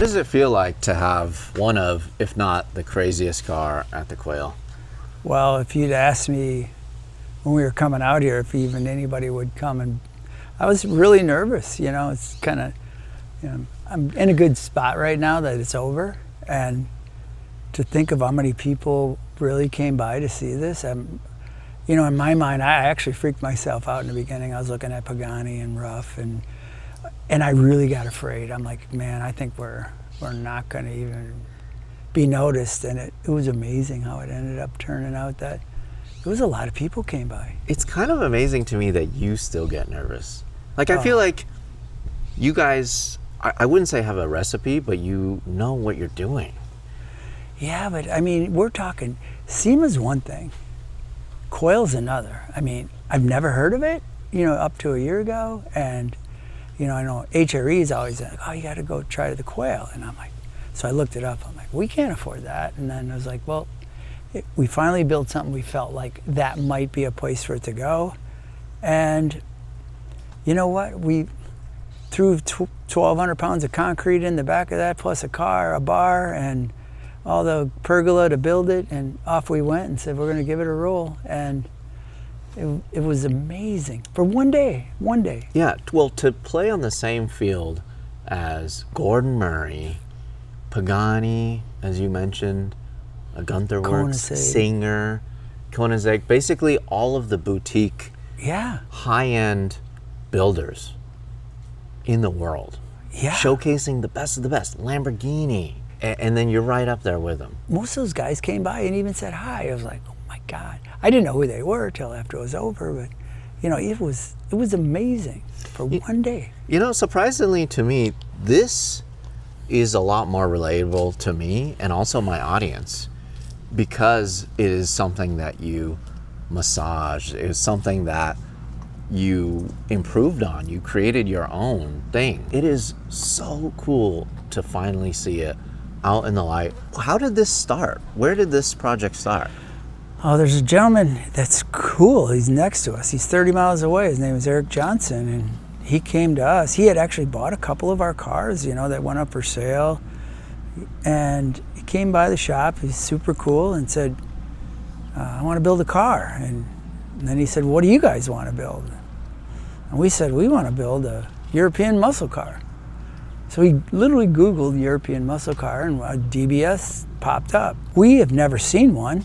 does it feel like to have one of, if not the craziest car at the Quail? Well, if you'd asked me when we were coming out here if even anybody would come, and I was really nervous, you know. It's kind of, you know, I'm in a good spot right now that it's over, and to think of how many people really came by to see this, you know, in my mind, I actually freaked myself out in the beginning. I was looking at Pagani and Rough, and I really got afraid. I'm like, man, I think we're not going to even be noticed. And it was amazing how it ended up turning out that it was a lot of people came by. It's kind of amazing to me that you still get nervous. Like, I feel like you guys, I wouldn't say have a recipe, but you know what you're doing. Yeah, but I mean, we're talking, SEMA's one thing, Quail's another. I mean, I've never heard of it, you know, up to a year ago. And, you know, I know HRE is always like, oh, you got to go try the Quail. And I'm like, so I looked it up. I'm like, we can't afford that. And then I was like, well, we finally built something we felt like that might be a place for it to go. And you know what? We threw 1,200 pounds of concrete in the back of that, plus a car, a bar, and all the pergola to build it, and off we went and said we're going to give it a roll. And it was amazing for one day. Yeah, well, to play on the same field as Gordon Murray, Pagani, as you mentioned, a Gunther Werks, Singer, Koenigsegg, basically all of the boutique, high-end builders in the world, showcasing the best of the best, Lamborghini. And then you're right up there with them. Most of those guys came by and even said hi. I was like, oh my God. I didn't know who they were till after it was over, but you know, it was amazing for one day. You know, surprisingly to me, this is a lot more relatable to me and also my audience, because it is something that you massaged. It was something that you improved on. You created your own thing. It is so cool to finally see it out in the light. How did this start? Where did this project start? Oh, there's a gentleman that's cool. He's next to us. He's 30 miles away. His name is Eric Johnson, and he came to us. He had actually bought a couple of our cars, you know, that went up for sale. And he came by the shop. He's super cool and said, I want to build a car. And then he said, what do you guys want to build? And we said, we want to build a European muscle car. So he literally Googled European muscle car, and a DBS popped up. We have never seen one,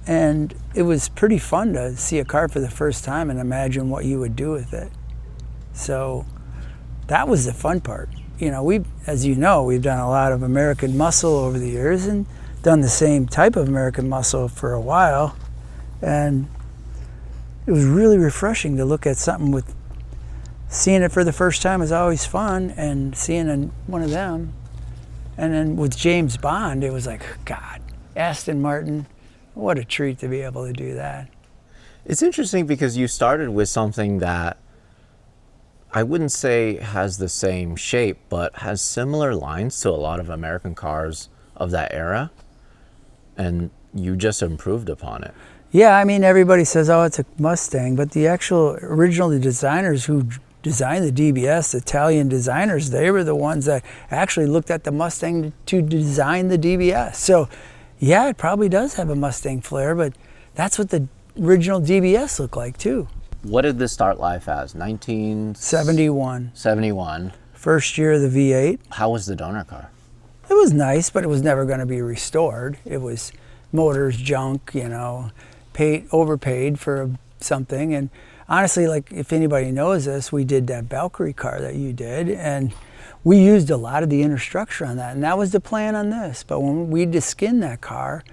and it was pretty fun to see a car for the first time and imagine what you would do with it. So that was the fun part. You know, as you know, we've done a lot of American muscle over the years and done the same type of American muscle for a while. And it was really refreshing to look at something with, seeing it for the first time is always fun, and seeing one of them. And then with James Bond, it was like, God, Aston Martin, what a treat to be able to do that. It's interesting because you started with something that I wouldn't say has the same shape, but has similar lines to a lot of American cars of that era, and you just improved upon it. Yeah, I mean, everybody says, oh, it's a Mustang, but the actual original designers who designed the DBS, the Italian designers, they were the ones that actually looked at the Mustang to design the DBS. So yeah, it probably does have a Mustang flair, but that's what the original DBS looked like too. What did this start life as? 1971. 71. First year of the V8. How was the donor car? It was nice, but it was never going to be restored. It was motors, junk, you know, overpaid for something. And honestly, like, if anybody knows this, we did that Valkyrie car that you did, and we used a lot of the inner structure on that, and that was the plan on this. But when we skin that car,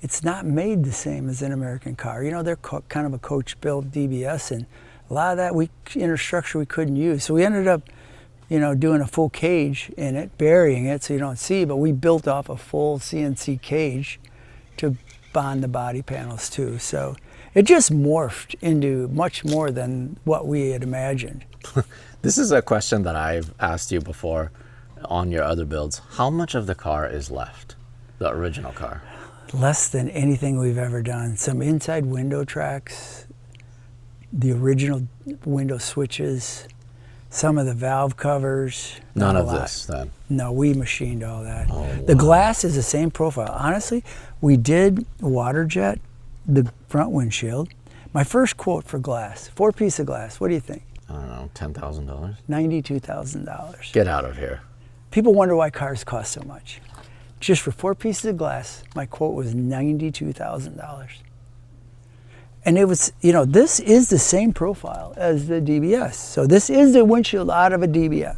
it's not made the same as an American car. You know, they're kind of a coach-built DBS, and a lot of that inner structure we couldn't use. So we ended up, you know, doing a full cage in it, burying it so you don't see, but we built off a full CNC cage to bond the body panels too. So it just morphed into much more than what we had imagined. This is a question that I've asked you before on your other builds. How much of the car is left, the original car? Less than anything we've ever done. Some inside window tracks, the original window switches, some of the valve covers. None not a of lot. this then. No, we machined all that. Oh, The wow. glass is the same profile. Honestly, we did water jet the front windshield. My first quote for glass, 4-piece of glass, what do you think? I don't know, $10,000? $92,000. Get out of here. People wonder why cars cost so much. Just for 4 pieces of glass, my quote was $92,000. And it was, you know, this is the same profile as the DBS. So this is the windshield out of a DBS.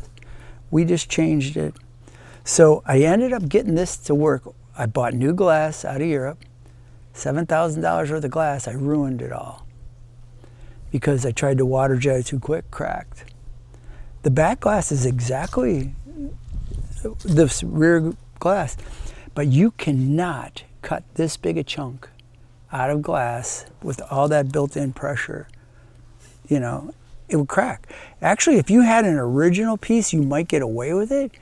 We just changed it. So I ended up getting this to work. I bought new glass out of Europe, $7,000 worth of glass. I ruined it all because I tried to water jet it too quick, cracked. The back glass is exactly this rear glass, but you cannot cut this big a chunk out of glass with all that built-in pressure. You know, it would crack. Actually, if you had an original piece, you might get away with it,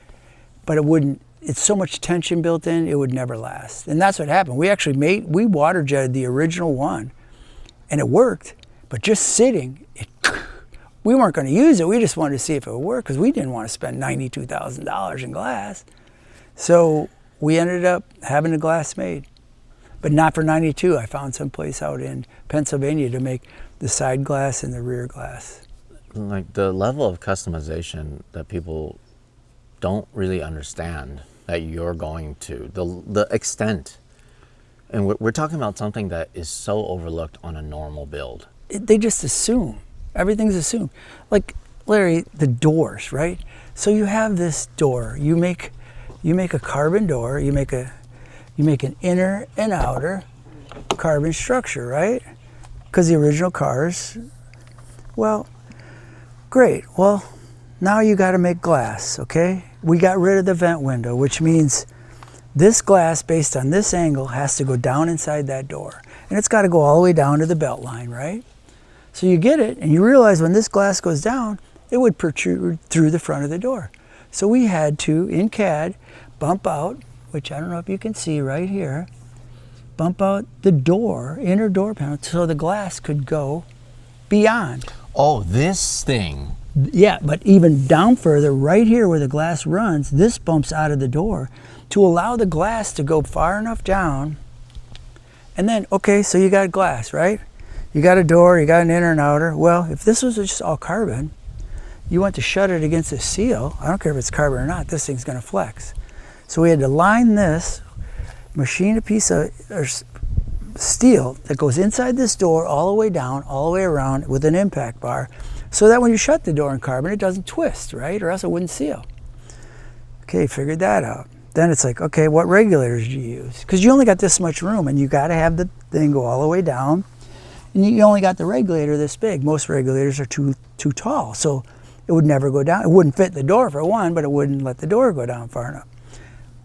but it wouldn't. It's so much tension built in, it would never last. And that's what happened. We water jetted the original one, and it worked, but just sitting, we weren't going to use it. We just wanted to see if it would work because we didn't want to spend $92,000 in glass. So we ended up having the glass made, but not for 92. I found some place out in Pennsylvania to make the side glass and the rear glass. Like the level of customization that people don't really understand that you're going to, the extent. And we're talking about something that is so overlooked on a normal build. They just assume. Everything's assumed. Like, Larry, the doors, right? So you have this door. You make a carbon door. You make an inner and outer carbon structure, right? Because the original cars, well, great. Well, now you got to make glass, okay? We got rid of the vent window, which means this glass, based on this angle, has to go down inside that door. And it's got to go all the way down to the belt line, right? So you get it, and you realize when this glass goes down, it would protrude through the front of the door. So we had to, in CAD, bump out, which I don't know if you can see right here, bump out the door, inner door panel, so the glass could go beyond. Oh, this thing. Yeah, but even down further, right here where the glass runs, this bumps out of the door to allow the glass to go far enough down. And then, okay, so you got glass, right? You got a door, you got an inner and outer. Well, if this was just all carbon, you want to shut it against a seal. I don't care if it's carbon or not, this thing's gonna flex. So we had to line this, machine a piece of steel that goes inside this door all the way down, all the way around with an impact bar, so that when you shut the door in carbon, it doesn't twist, right? Or else it wouldn't seal. Okay, figured that out. Then it's like, okay, what regulators do you use? Because you only got this much room, and you got to have the thing go all the way down, and you only got the regulator this big. Most regulators are too tall, so it would never go down. It wouldn't fit the door for one, but it wouldn't let the door go down far enough.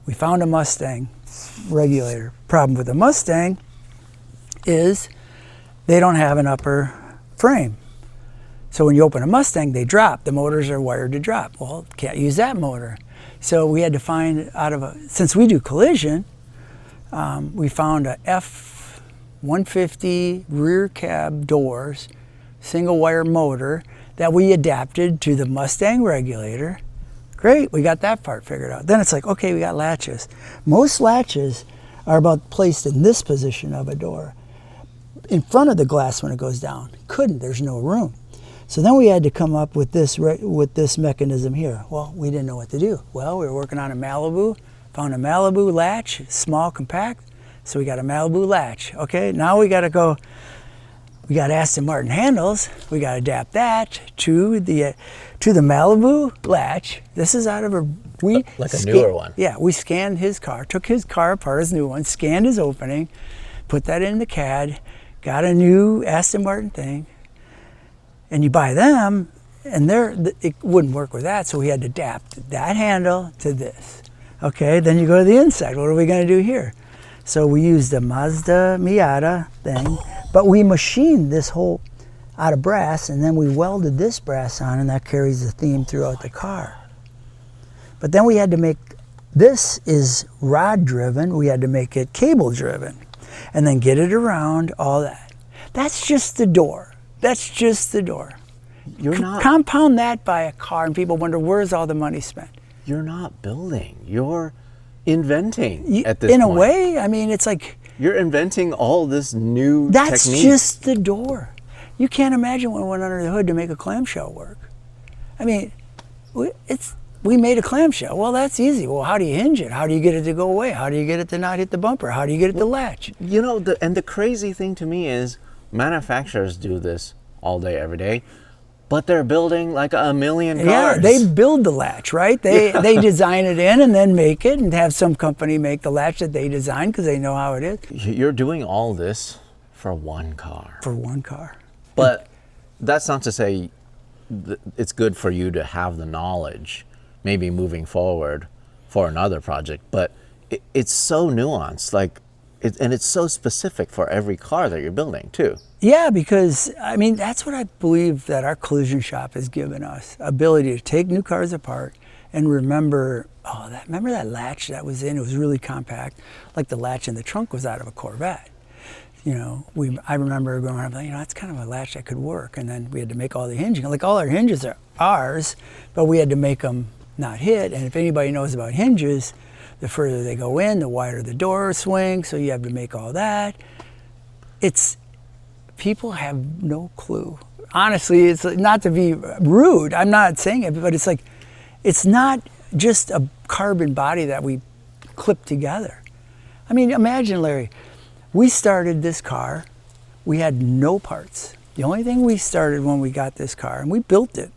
We found a Mustang regulator. Problem with the Mustang is they don't have an upper frame. So when you open a Mustang, they drop. The motors are wired to drop. Well, can't use that motor. So we had to find since we do collision, we found a F-150 rear cab doors, single wire motor that we adapted to the Mustang regulator. Great, we got that part figured out. Then it's like, okay, we got latches. Most latches are about placed in this position of a door, in front of the glass when it goes down. Couldn't, there's no room. So then we had to come up with this mechanism here. Well, we didn't know what to do. Well, we were working on a Malibu, found a Malibu latch, small, compact, so we got a Malibu latch. Okay, now we got to go, we got Aston Martin handles, we got to adapt that to the Malibu latch. This is out of a, like a newer one. Yeah, we scanned his car, took his car apart, his new one, scanned his opening, put that in the CAD, got a new Aston Martin thing, and you buy them, and it wouldn't work with that, so we had to adapt that handle to this. Okay, then you go to the inside. What are we going to do here? So we used the Mazda Miata thing, but we machined this whole out of brass, and then we welded this brass on, and that carries the theme throughout the car. But then we had to make, this is rod driven, we had to make it cable driven, and then get it around, all that. That's just the door. That's just the door. You're not Compound that by a car, and people wonder, where's all the money spent? You're not building. You're inventing at this In point. a way, I mean, it's like You're inventing all this new that's technique. just the door. You can't imagine what went under the hood to make a clamshell work. I mean, we made a clamshell. Well, that's easy. Well, how do you hinge it? How do you get it to go away? How do you get it to not hit the bumper? How do you get it to latch? You know, the crazy thing to me is manufacturers do this all day, every day, but they're building like a million cars. Yeah, they build the latch, right? They design it in and then make it and have some company make the latch that they design because they know how it is. You're doing all this for one car. For one car. But that's not to say it's good for you to have the knowledge, maybe moving forward for another project. But it's so nuanced, and it's so specific for every car that you're building too. Yeah, because I mean that's what I believe that our collision shop has given us: ability to take new cars apart and remember. Remember that latch that was in? It was really compact, like the latch in the trunk was out of a Corvette. You know, I remember going around, that's kind of a latch that could work. And then we had to make all the hinging. Like all our hinges are ours, but we had to make them not hit. And if anybody knows about hinges, the further they go in, the wider the door swing. So you have to make all that. People have no clue. Honestly, it's not to be rude. I'm not saying it, but it's not just a carbon body that we clip together. I mean, imagine, Larry, we started this car, we had no parts. The only thing we started when we got this car, and we built it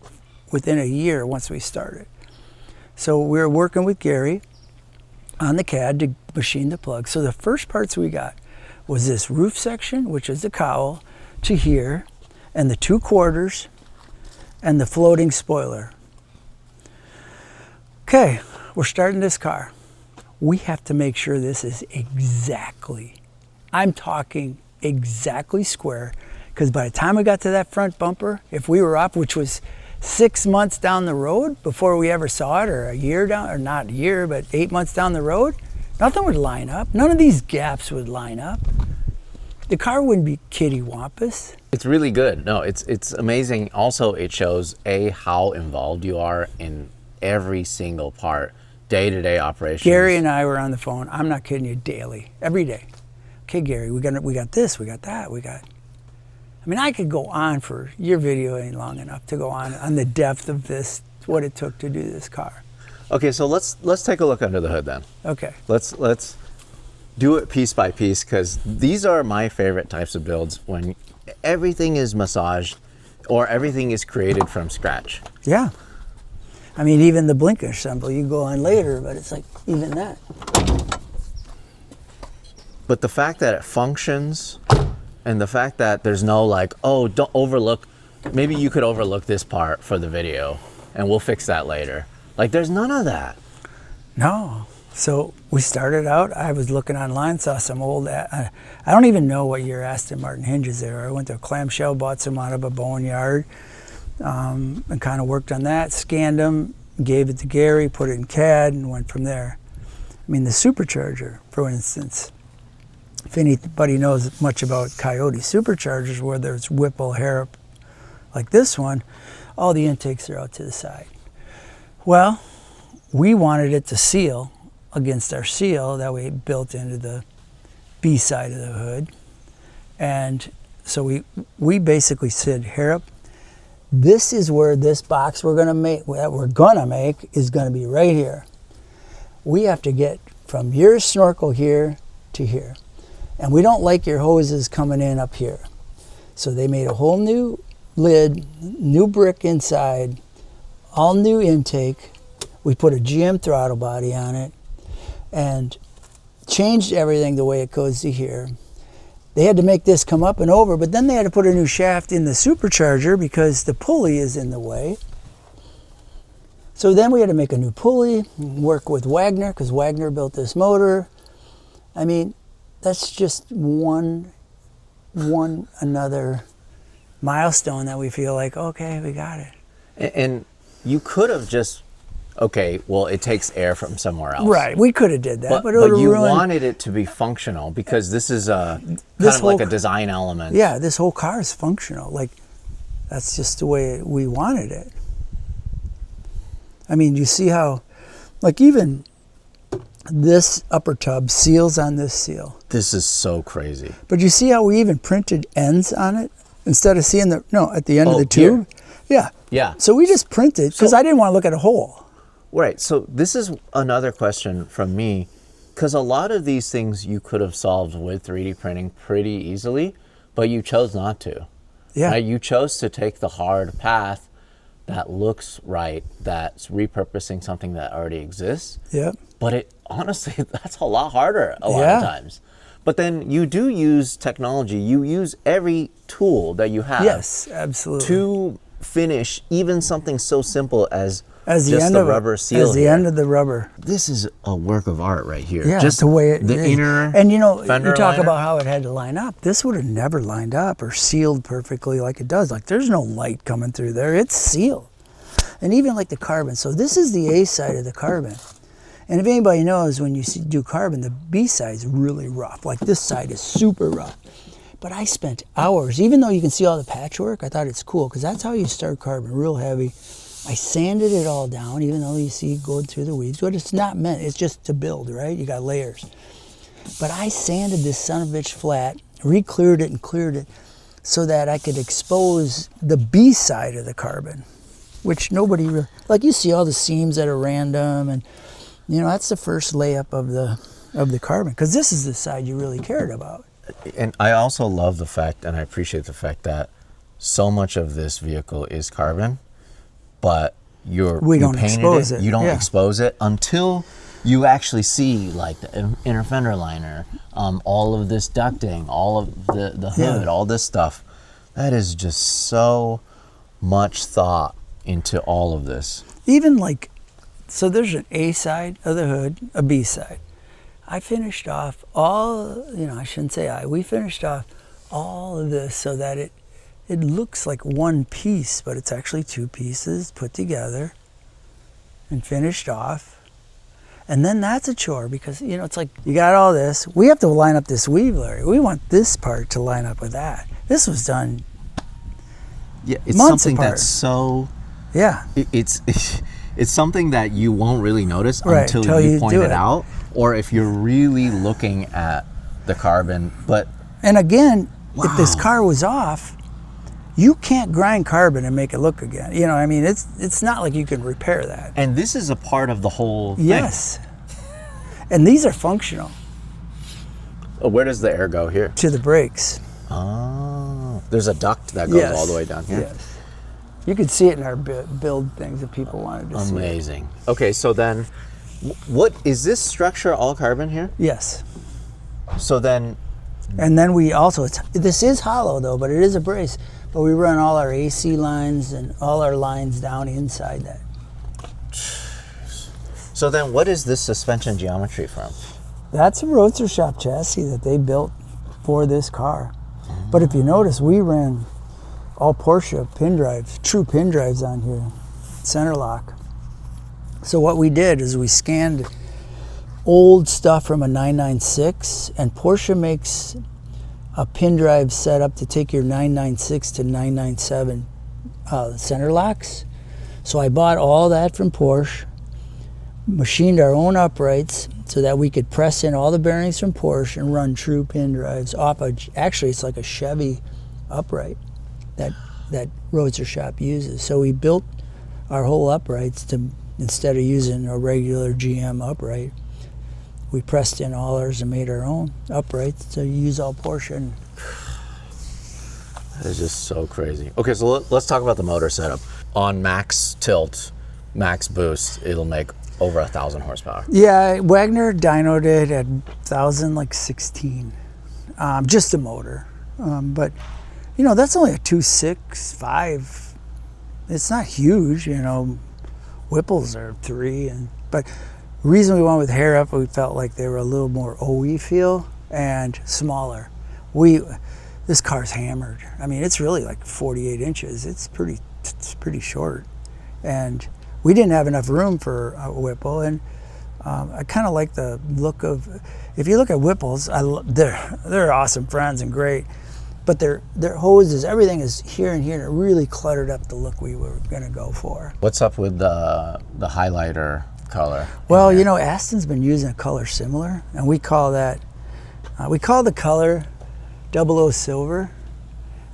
within a year once we started. So we were working with Gary on the CAD to machine the plug. So the first parts we got was this roof section, which is the cowl, to here, and the 2 quarters, and the floating spoiler. Okay, we're starting this car. We have to make sure this is exactly, I'm talking exactly square, because by the time we got to that front bumper, if we were up, which was 6 months down the road before we ever saw it, or a year down, or not a year, but 8 months down the road, nothing would line up. None of these gaps would line up. The car wouldn't be kittywampus. It's really good. No, it's amazing. Also, it shows how involved you are in every single part, day-to-day operations. Gary and I were on the phone. I'm not kidding you, daily, every day. Okay, Gary, we got this, we got that, I mean, I could go on for, your video ain't long enough to go on the depth of this, what it took to do this car. Okay, so let's take a look under the hood then. Okay. Let's do it piece by piece, because these are my favorite types of builds, when everything is massaged or everything is created from scratch. Yeah. I mean, even the blinker assembly, you go on later, but it's like, even that. But the fact that it functions, and the fact that there's no don't overlook, maybe you could overlook this part for the video and we'll fix that later. There's none of that. No. So we started out, I was looking online, saw some old, I don't even know what year Aston Martin hinges there are. I went to a clamshell, bought some out of a boneyard, and kind of worked on that, scanned them, gave it to Gary, put it in CAD, and went from there. I mean, the supercharger, for instance, if anybody knows much about Coyote superchargers, whether it's Whipple, Harrop, like this one, all the intakes are out to the side. Well, we wanted it to seal against our seal that we built into the B side of the hood. And so we basically said, Harrop, this is where this box we're gonna make is gonna be right here. We have to get from your snorkel here to here. And we don't like your hoses coming in up here. So they made a whole new lid, new brick inside, all new intake. We put a GM throttle body on it and changed everything the way it goes to here. They had to make this come up and over, but then they had to put a new shaft in the supercharger because the pulley is in the way. So then we had to make a new pulley, work with Wagner, because Wagner built this motor. I mean, that's just one another milestone that we feel like, okay, we got it. And you could have just, okay, well, it takes air from somewhere else. Right, we could have did that, but you wanted it to be functional, because this is like a design element. Yeah, this whole car is functional. That's just the way we wanted it. I mean, you see how, like even this upper tub seals on this seal. This is so crazy. But you see how we even printed ends on it instead of seeing at the end of the tube? Here. Yeah. Yeah. So we just printed because I didn't want to look at a hole. Right. So this is another question from me, because a lot of these things you could have solved with 3D printing pretty easily, but you chose not to. Yeah. Right? You chose to take the hard path that looks right, that's repurposing something that already exists. Yeah. But it honestly, that's a lot harder a lot of times. But then you do use technology. You use every tool that you have. Yes, absolutely. To finish even something so simple as the just end the of rubber seal. As the end of the rubber. This is a work of art right here. Yeah, just the way the inner and you know, fender you talk liner. about how it had to line up. This would have never lined up or sealed perfectly like it does. Like there's no light coming through there. It's sealed. And even like the carbon. So this is the A side of the carbon. And if anybody knows, when you do carbon, the B side is really rough. Like this side is super rough. But I spent hours, even though you can see all the patchwork, I thought it's cool because that's how you start carbon, real heavy. I sanded it all down, even though you see going through the weeds. But it's not meant, it's just to build, right? You got layers. But I sanded this son of a bitch flat, re-cleared it and cleared it so that I could expose the B side of the carbon, which nobody really, like you see all the seams that are random, and you know, that's the first layup of the carbon, because this is the side you really cared about. And I also love the fact, and I appreciate the fact that so much of this vehicle is carbon, but you don't painted expose it. You don't Yeah. expose it until you actually see like the inner fender liner, all of this ducting, all of the hood, all this stuff. That is just so much thought into all of this. Even like, so there's an A side of the hood, a B side. I finished off all, you know, I shouldn't say we finished off all of this so that it looks like one piece, but it's actually two pieces put together and finished off. And then that's a chore because, you know, it's like you got all this. We have to line up this weave, Larry. We want this part to line up with that. This was done It's months something apart. that's so... Yeah. It's something that you won't really notice until till you you point do it it. out, or if you're really looking at the carbon. But And again, if this Wow. car was off, you can't grind carbon and make it look again. You know, I mean, it's not like you can repair that. and this is a part of the whole thing. Yes. And these are functional Oh, where does the air go here? to the brakes. Oh, there's a duct that goes all the way down here. Yes. You could see it in our build things if people wanted to see it. Amazing. Okay, so then, what is this structure all carbon here? Yes. So then, And then we also, this is hollow though, but it is a brace. But we run all our AC lines and all our lines down inside that. so then, what is this suspension geometry from? That's a Roadster Shop chassis that they built for this car. But if you notice, we ran all Porsche pin drives, true pin drives on here, center lock. So what we did is we scanned old stuff from a 996, and Porsche makes a pin drive setup to take your 996 to 997 center locks. So I bought all that from Porsche, machined our own uprights so that we could press in all the bearings from Porsche and run true pin drives off actually it's like a Chevy upright that Roadster Shop uses. So we built our whole uprights to, instead of using a regular GM upright, we pressed in all ours and made our own uprights to use all Porsche. And That is just so crazy. Okay, so let's talk about the motor setup. On max tilt, max boost, it'll make over 1,000 horsepower. yeah, Wagner dynoed it at 1,016, just the motor. But you know, that's only a 2.65. It's not huge, you know. Whipples are 3, but the reason we went with hair up, we felt like they were a little more OE feel and smaller. This car's hammered. I mean, it's really like 48 inches. It's pretty short, and we didn't have enough room for a Whipple. And I kind of like the look of. If you look at Whipples, they're awesome friends and great. but their hoses, everything is here and here, and it really cluttered up the look we were going to go for. What's up with the highlighter color? Well, you know, Aston's been using a color similar, and we call that, we call the color 00 silver,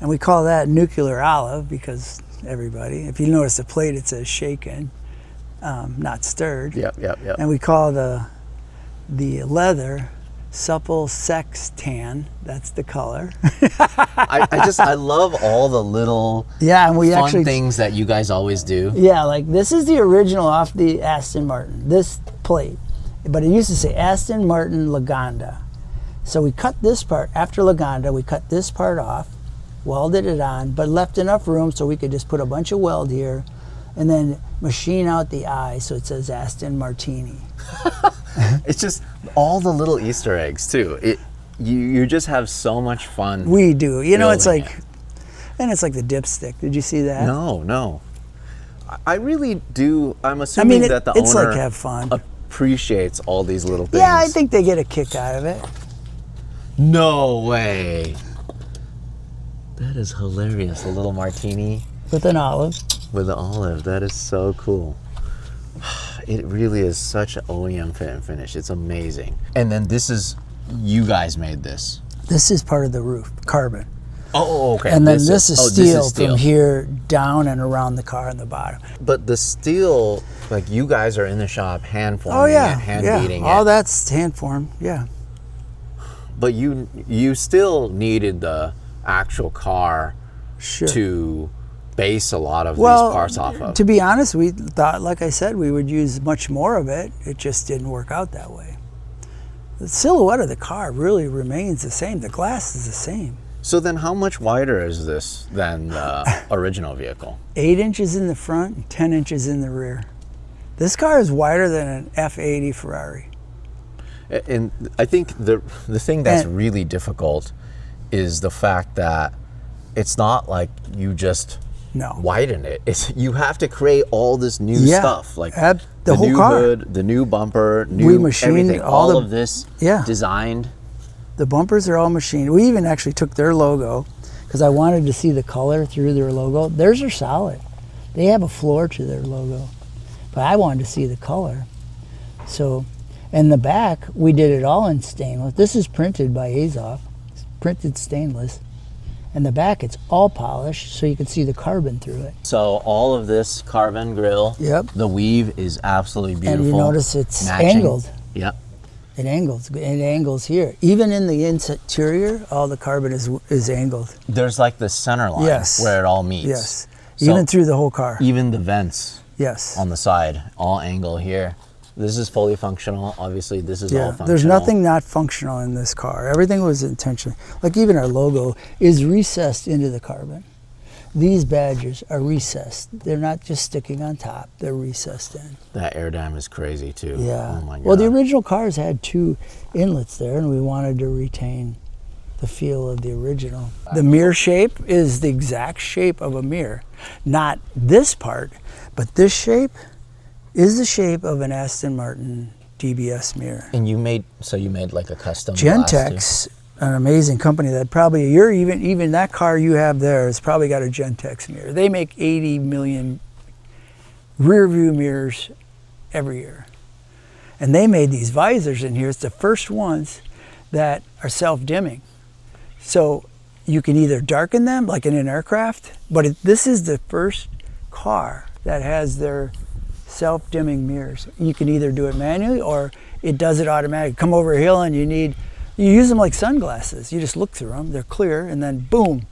and we call that nuclear olive because everybody, if you notice the plate, it says shaken, not stirred. Yep. And we call the leather supple sex tan. That's the color. I love all the little and we fun actually things that you guys always do. Yeah, like this is the original off the Aston Martin, this plate. But it used to say Aston Martin Lagonda. So we cut this part, after Lagonda, we cut this part off, welded it on, but left enough room so we could just put a bunch of weld here and then machine out the eye so it says Aston Martini. It's just all the little Easter eggs too. You just have so much fun. We do. You know, it's building like, and it's like the dipstick. Did you see that? No. I really do. I'm assuming that the it's owner like have fun. appreciates all these little things. Yeah, I think they get a kick out of it. No way. That is hilarious. A little martini With an olive. with the olive. That is so cool. It really is such an OEM fit and finish. It's amazing. And then this is, you guys made this. This is part of the roof, carbon. Oh, okay. And then this is steel steel. from here down and around the car on the bottom. But the steel, like you guys are in the shop hand forming Oh yeah, it, hand yeah. beating All it. that's hand formed, yeah. But you still needed the actual car Sure. to base a lot of these parts off of. To be honest, we thought, like I said, we would use much more of it. It just didn't work out that way. The silhouette of the car really remains the same. The glass is the same. So then how much wider is this than the original vehicle? 8 inches in the front and 10 inches in the rear. This car is wider than an F80 Ferrari. And I think the thing that's really difficult is the fact that it's not like you just widen it. It's you have to create all this new stuff, like the whole new car. hood, the new bumper, We machined everything, all of this designed. The bumpers are all machined. We even actually took their logo because I wanted to see the color through their logo. Theirs are solid. They have a floor to their logo, but I wanted to see the color. So, in the back, we did it all in stainless. This is printed by Azoff, it's printed stainless. In the back, it's all polished, so you can see the carbon through it. So all of this carbon grill. Yep. The weave is absolutely beautiful. And you notice it's matching. angled. Yep. It angles here. Even in the interior, all the carbon is angled. There's like the center line where it all meets. Yes. So Even through the whole car. Even the vents. Yes. On the side, all angle here. This is fully functional. Obviously, this is all functional. There's nothing not functional in this car. Everything was intentional. Like even our logo is recessed into the carbon. These badges are recessed. They're not just sticking on top. They're recessed in. That air dam is crazy too. Yeah. Oh my God. Well, the original cars had 2 inlets there, and we wanted to retain the feel of the original. The mirror shape is the exact shape of a mirror. Not this part, but this shape is the shape of an Aston Martin DBS mirror. And you made like a custom glass Gentex, an amazing company that probably even that car you have there has probably got a Gentex mirror. They make 80 million rear view mirrors every year. And they made these visors in here. It's the first ones that are self-dimming. So you can either darken them like in an aircraft, but this is the first car that has their self-dimming mirrors. You can either do it manually or it does it automatically. Come over a hill and you use them like sunglasses. You just look through them, they're clear, and then boom,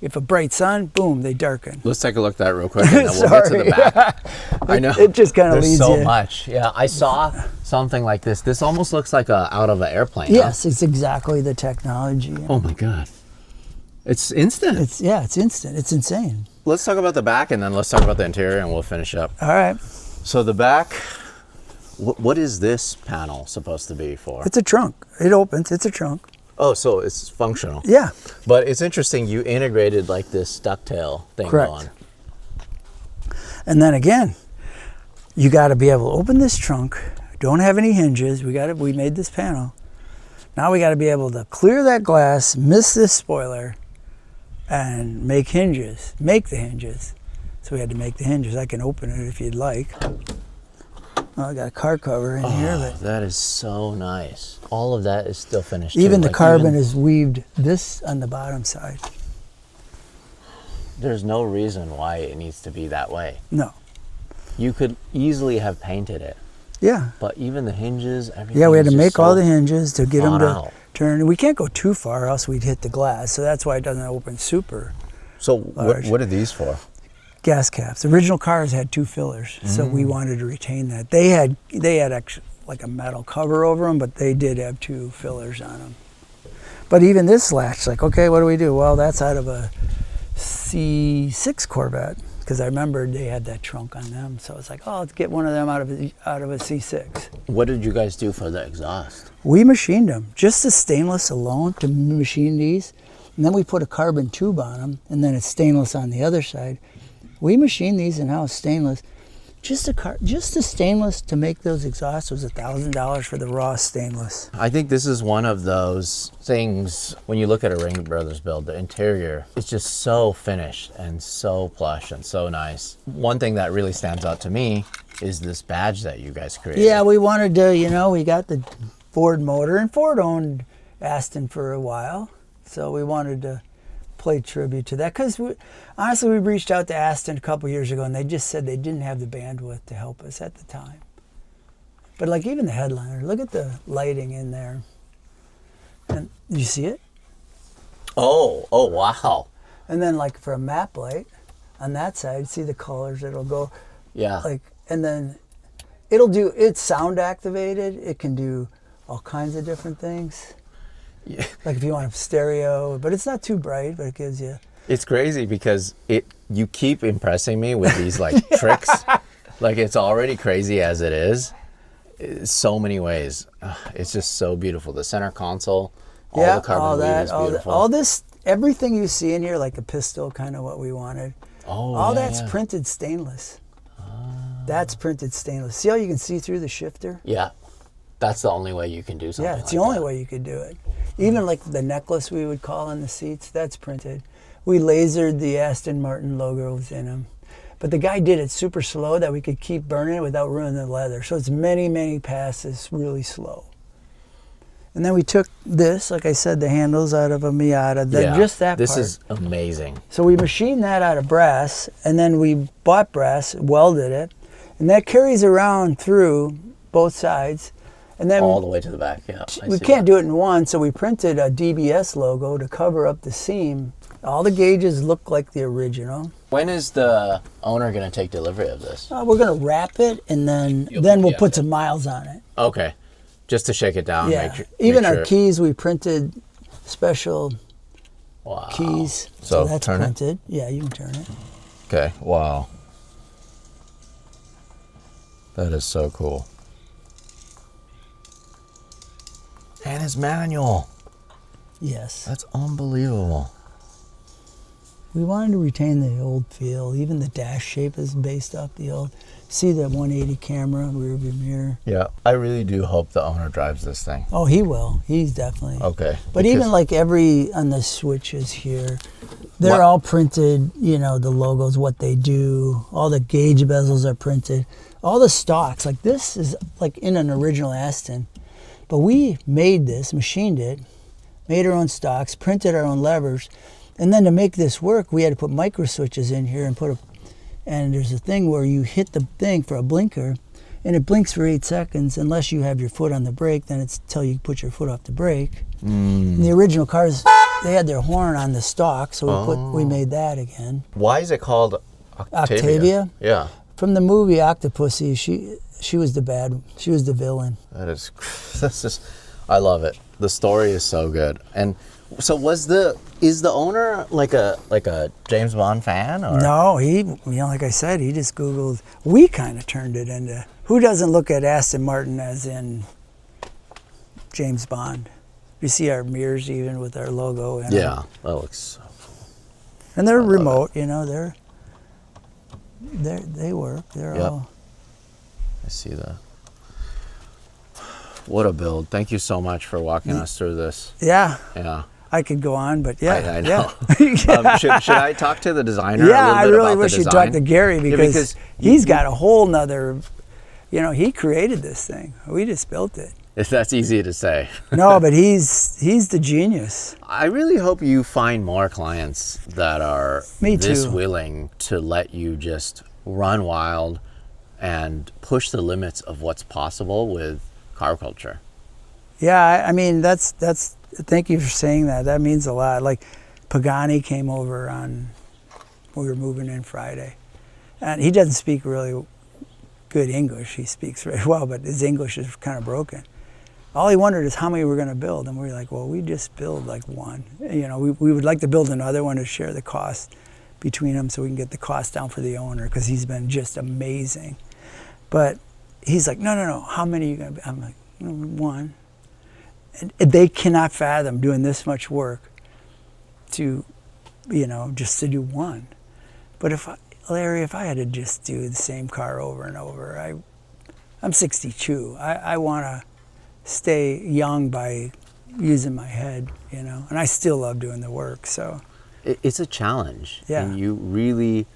if a bright sun, boom, they darken. Let's take a look at that real quick and then we'll get to the back. I know. It just kind of leads There's so you. much. Yeah, I saw something like this. This almost looks like out of an airplane. Yes, huh? it's exactly the technology. Oh my God. It's instant. It's instant. It's insane. Let's talk about the back and then let's talk about the interior and we'll finish up. All right. So the back, what is this panel supposed to be for? It's a trunk. It opens. It's a trunk. Oh, so it's functional. Yeah. But it's interesting, you integrated like this ducktail thing on. And then again, you got to be able to open this trunk. Don't have any hinges. We made this panel. Now we got to be able to clear that glass, miss this spoiler, and make the hinges. So we had to make the hinges. I can open it if you'd like. Well, I got a car cover in here, but that is so nice. All of that is still finished. even too. the carbon is weaved this on the bottom side. There's no reason why it needs to be that way. No. You could easily have painted it. Yeah. But even the hinges, everything. Yeah, we had to is make just all so the hinges to get them to out. turn. We can't go too far, or else we'd hit the glass. So that's why it doesn't open super So large. what are these for? Gas caps. Original cars had 2 fillers, so we wanted to retain that. They had actually like a metal cover over them, but they did have 2 fillers on them. But even this latch, like, okay, what do we do? Well, that's out of a C6 Corvette, because I remembered they had that trunk on them. So it's like, oh, let's get one of them out of a C6. What did you guys do for the exhaust? We machined them, just the stainless alone to machine these. And then we put a carbon tube on them, and then it's stainless on the other side. We machined these in-house stainless. Just the stainless to make those exhausts was $1,000 for the raw stainless. I think this is one of those things, when you look at a Ring Brothers build, the interior is just so finished and so plush and so nice. One thing that really stands out to me is this badge that you guys created. Yeah, we wanted to, we got the Ford motor, and Ford owned Aston for a while. So we wanted to play tribute to that, because honestly, we reached out to Aston a couple years ago, and they just said they didn't have the bandwidth to help us at the time. But like even the headliner, look at the lighting in there. And you see it? Oh, wow. And then like for a map light on that side, see the colors, it'll go Yeah. like, and then it's sound activated. It can do all kinds of different things. Yeah. Like if you want a stereo, but it's not too bright, but it gives you. It's crazy because you keep impressing me with these like tricks. Like it's already crazy as it is. So many ways. It's just so beautiful. The center console, all the carbon weave is beautiful. All this, everything you see in here, like a pistol, kind of what we wanted. All that's printed stainless. That's printed stainless. See how you can see through the shifter? Yeah. That's the only way you can do something. Yeah, it's the only way you could do it. Even like the necklace we would call on the seats, that's printed. We lasered the Aston Martin logos in them. But the guy did it super slow that we could keep burning it without ruining the leather. So it's many, many passes really slow. And then we took this, like I said, the handles out of a Miata. Just that part. This is amazing. So we machined that out of brass, and then we bought brass, welded it, and that carries around through both sides. And then all the way to the back, yeah. We can't do it in one, so we printed a DBS logo to cover up the seam. All the gauges look like the original. When is the owner going to take delivery of this? We're going to wrap it, and then we'll put some miles on it. Okay, just to shake it down. Yeah, even our keys, we printed special keys. So that's turn printed. Yeah, you can turn it. Okay, wow. That is so cool. And it's manual. Yes. That's unbelievable. We wanted to retain the old feel. Even the dash shape is based off the old. See the 180 camera, rear view mirror. Yeah, I really do hope the owner drives this thing. Oh, he will. He's definitely. Okay. But even like on the switches here, they're all printed, the logos, what they do. All the gauge bezels are printed. All the stocks, like this is like in an original Aston. But we made this, machined it, made our own stocks, printed our own levers. And then to make this work, we had to put micro switches in here and there's a thing where you hit the thing for a blinker, and it blinks for 8 seconds unless you have your foot on the brake. Then it's till you put your foot off the brake. The original cars, they had their horn on the stock, so we made that again. Why is it called Octavia? Yeah. From the movie Octopussy, she was the villain. That's just, I love it. The story is so good. And so is the owner like a James Bond fan? Or? No, he, like I said, he just Googled. We kind of turned it into, who doesn't look at Aston Martin as in James Bond? You see our mirrors even with our logo. Yeah, that looks so cool. And they're remote, they work. They're all. I see that. What a build. Thank you so much for walking us through this. Yeah. Yeah. I could go on, but yeah. I know. Yeah. Should I talk to the designer? Yeah, a I little bit really about wish the you'd design? talk to Gary because, because he's got a whole nother, he created this thing. We just built it. If that's easy to say. No, but he's the genius. I really hope you find more clients that are this willing to let you just run wild and push the limits of what's possible with car culture. Yeah, I mean, that's thank you for saying that. That means a lot. Like Pagani came over we were moving in Friday. And he doesn't speak really good English. He speaks very well, but his English is kind of broken. All he wondered is how many we're going to build. And we were like, well, we just build like one. We would like to build another one to share the cost between them so we can get the cost down for the owner because he's been just amazing. But he's like, no, how many are you going to be? I'm like, one. And they cannot fathom doing this much work to, just to do one. But Larry, if I had to just do the same car over and over, I'm 62. I want to stay young by using my head, and I still love doing the work. So it's a challenge. Yeah. And you really,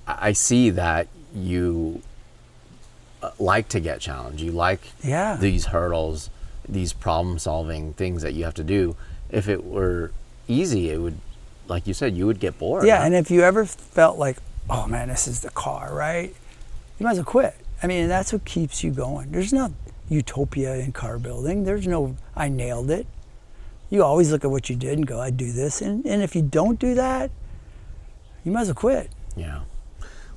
I see that you like to get challenged. You like these hurdles, these problem solving things that you have to do. If it were easy, it would, like you said, you would get bored. Yeah. Huh? And if you ever felt like, oh man, this is the car, right? You might as well quit. I mean, that's what keeps you going. There's no utopia in car building. There's no, I nailed it. You always look at what you did and go, I'd do this. And if you don't do that, you might as well quit. Yeah.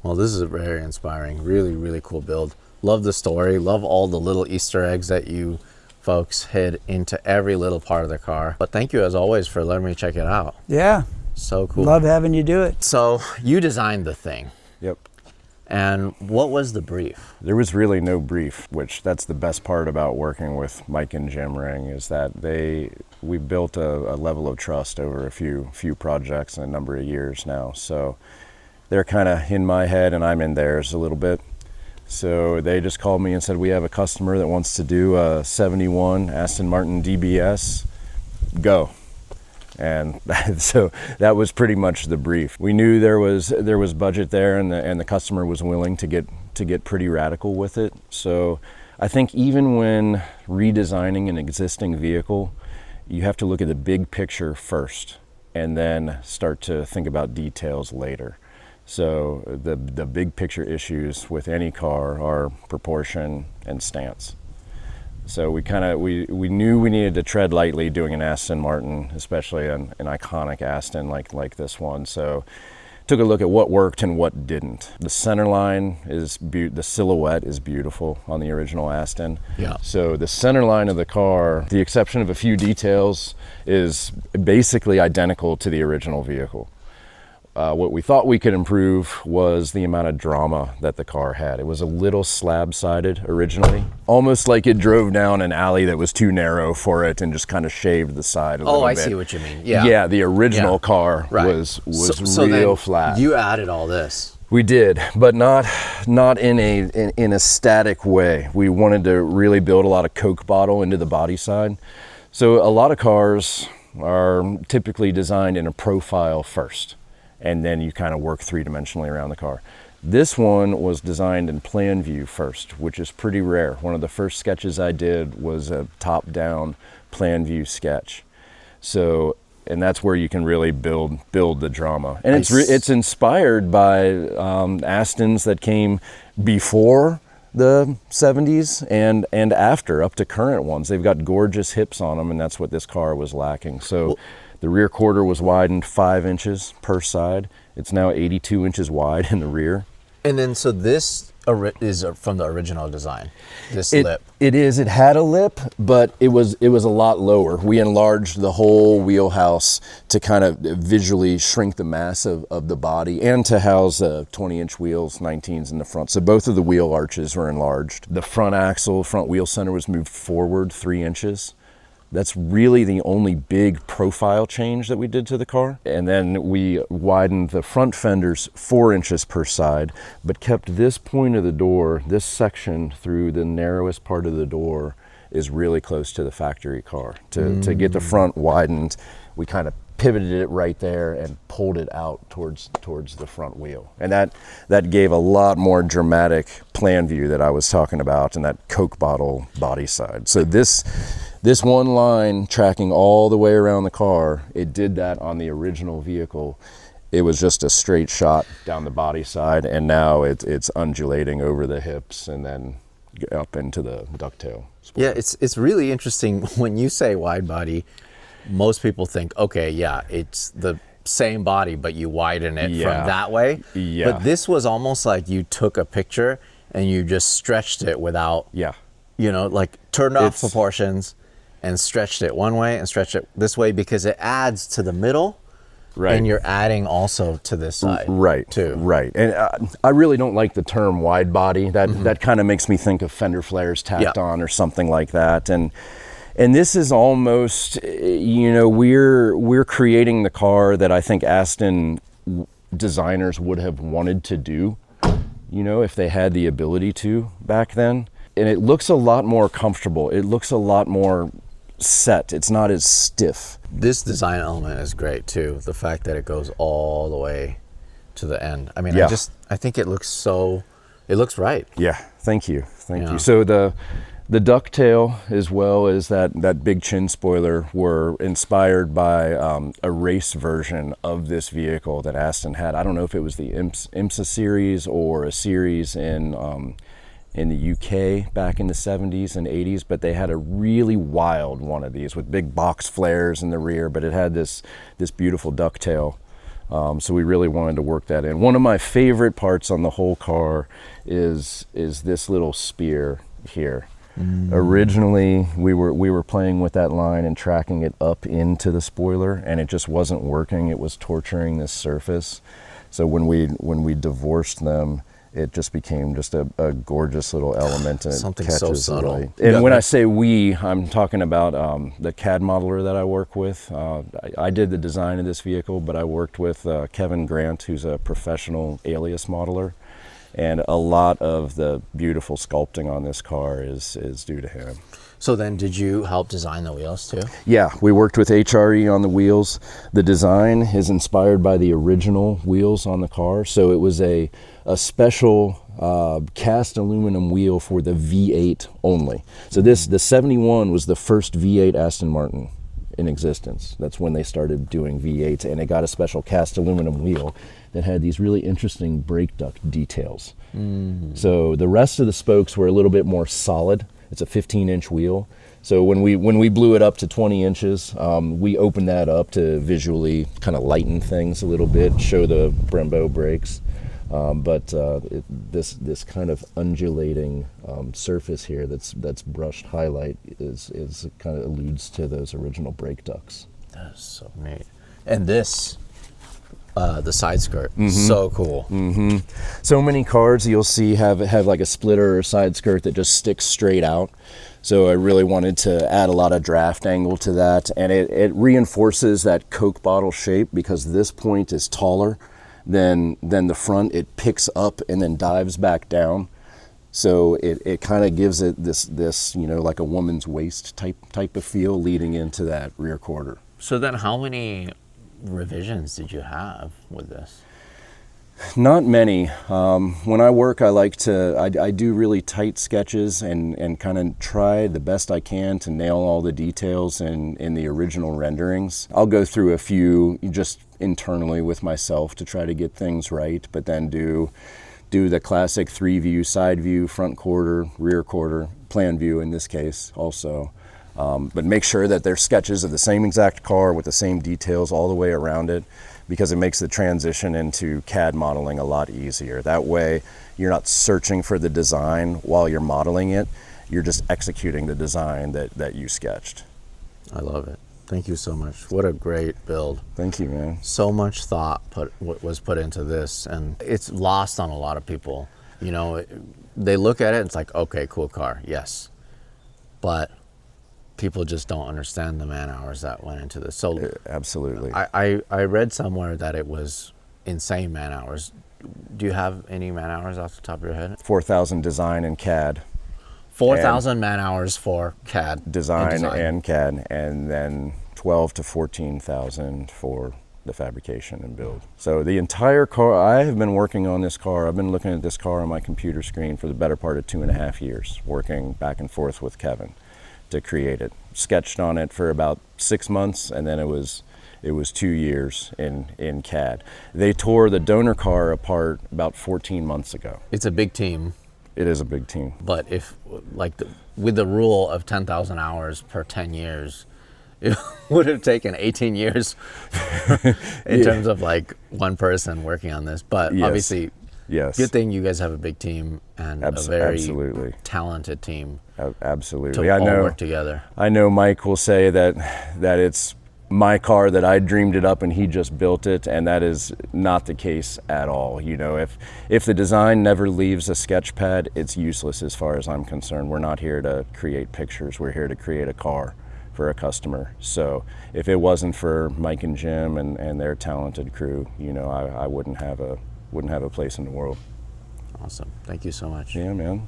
Well, this is a very inspiring, really, really cool build. Love the story. Love all the little Easter eggs that you folks hid into every little part of the car. But thank you, as always, for letting me check it out. Yeah. So cool. Love having you do it. So you designed the thing. Yep. And what was the brief? There was really no brief, which that's the best part about working with Mike and Jim Ring, is that we built a level of trust over a few projects in a number of years now. So they're kind of in my head and I'm in theirs a little bit. So they just called me and said, we have a customer that wants to do a 71 Aston Martin DBS, go. And so that was pretty much the brief. We knew there was budget there, and the customer was willing to get pretty radical with it. So I think even when redesigning an existing vehicle, you have to look at the big picture first and then start to think about details later. So the big picture issues with any car are proportion and stance. So we knew we needed to tread lightly doing an Aston Martin, especially an iconic Aston like this one. So took a look at what worked and what didn't. The center line the silhouette is beautiful on the original Aston. Yeah. So the center line of the car, the exception of a few details, is basically identical to the original vehicle. What we thought we could improve was the amount of drama that the car had. It was a little slab-sided originally, almost like it drove down an alley that was too narrow for it and just kind of shaved the side a little bit. Oh, I see what you mean. Yeah. Yeah, the original car was real flat. You added all this. We did, but not in a static way. We wanted to really build a lot of Coke bottle into the body side. So a lot of cars are typically designed in a profile first, and then you kind of work three-dimensionally around the car. This one was designed in plan view first, which is pretty rare. One of the first sketches I did was a top-down plan view sketch. So, and that's where you can really build the drama. And it's inspired by Astons that came before the 70s and after, up to current ones. They've got gorgeous hips on them, and that's what this car was lacking. So. The rear quarter was widened 5 inches per side. It's now 82 inches wide in the rear. And then, so this is from the original design, this lip. It is. It had a lip, but it was a lot lower. We enlarged the whole wheelhouse to kind of visually shrink the mass of the body and to house 20-inch wheels, 19s in the front. So both of the wheel arches were enlarged. The front axle, front wheel center was moved forward 3 inches. That's really the only big profile change that we did to the car. And then we widened the front fenders 4 inches per side, but kept this point of the door, this section through the narrowest part of the door, is really close to the factory car. To get the front widened, we kind of pivoted it right there and pulled it out towards the front wheel. And that gave a lot more dramatic plan view that I was talking about, and that Coke bottle body side. So this one line tracking all the way around the car, it did that on the original vehicle. It was just a straight shot down the body side, and now it's undulating over the hips and then up into the ducktail. Yeah, it's really interesting when you say wide body. Most people think, okay, yeah, it's the same body, but you widen it from that way. Yeah. But this was almost like you took a picture and you just stretched it without, like turned off proportions and stretched it one way and stretched it this way, because it adds to the middle. Right. And you're adding also to this side. Right. Too. Right. And I really don't like the term wide body. That kind of makes me think of fender flares tacked on or something like that. And this is almost, we're creating the car that I think Aston designers would have wanted to do, if they had the ability to back then. And it looks a lot more comfortable. It looks a lot more set. It's not as stiff. This design element is great too. The fact that it goes all the way to the end. I mean, I think it looks right. Yeah. Thank you. Thank you. So the ducktail, as well as that big chin spoiler, were inspired by a race version of this vehicle that Aston had. I don't know if it was the IMSA series or a series in the UK back in the 70s and 80s, but they had a really wild one of these with big box flares in the rear, but it had this beautiful ducktail. So we really wanted to work that in. One of my favorite parts on the whole car is this little spear here. Originally, we were playing with that line and tracking it up into the spoiler, and it just wasn't working. It was torturing this surface. So when we divorced them, it just became just a gorgeous little element, and something it catches so subtle. Light. And when I say we, I'm talking about the CAD modeler that I work with. I did the design of this vehicle, but I worked with Kevin Grant, who's a professional alias modeler. And a lot of the beautiful sculpting on this car is due to him. So then did you help design the wheels too? Yeah, we worked with HRE on the wheels. The design is inspired by the original wheels on the car. So it was a special cast aluminum wheel for the V8 only. So the 71 was the first V8 Aston Martin in existence. That's when they started doing V8s, and it got a special cast aluminum wheel that had these really interesting brake duct details. So the rest of the spokes were a little bit more solid. It's a 15-inch wheel. So when we blew it up to 20 inches, we opened that up to visually kind of lighten things a little bit, show the Brembo brakes. But this kind of undulating surface here that's brushed highlight is kind of alludes to those original brake ducts. That's so neat. And this, the side skirt, so cool. So many cars you'll see have like a splitter or side skirt that just sticks straight out. So I really wanted to add a lot of draft angle to that, and it reinforces that Coke bottle shape because this point is taller than the front. It picks up and then dives back down. So it kind of gives it this like a woman's waist type of feel leading into that rear quarter. So then how many revisions did you have with this? Not many. When I work, I do really tight sketches and kind of try the best I can to nail all the details in the original renderings. I'll go through a few just internally with myself to try to get things right, but then do the classic 3-view, side view, front quarter, rear quarter, plan view in this case also. But make sure that they're sketches of the same exact car with the same details all the way around it, because it makes the transition into CAD modeling a lot easier. That way you're not searching for the design while you're modeling it, you're just executing the design that you sketched. I love it. Thank you so much. What a great build. Thank you, man. So much thought was put into this, and it's lost on a lot of people. They look at it and it's like, okay, cool car, yes. But people just don't understand the man hours that went into this. So absolutely. I read somewhere that it was insane man hours. Do you have any man hours off the top of your head? 4,000 design and CAD. 4,000 man hours for CAD design and CAD, and then 12 to 14,000 for the fabrication and build. So the entire car, I have been working on this car. I've been looking at this car on my computer screen for the better part of 2.5 years, working back and forth with Kevin to create it. Sketched on it for about 6 months, and then it was 2 years in CAD. They tore the donor car apart about 14 months ago. It's a big team. It is a big team. But if, like, with the rule of 10,000 hours per 10 years, it would have taken 18 years in terms of like one person working on this. But Yes. Obviously, Yes. good thing you guys have a big team and a very Absolutely. talented team Absolutely. to I all know. work together. I know Mike will say that it's my car, that I dreamed it up and he just built it, and that is not the case at all. You know, if the design never leaves a sketch pad, it's useless as far as I'm concerned. We're not here to create pictures. We're here to create a car for a customer. So if it wasn't for Mike and Jim and their talented crew, you know, I wouldn't have a place in the world. Awesome. Thank you so much. Yeah, man.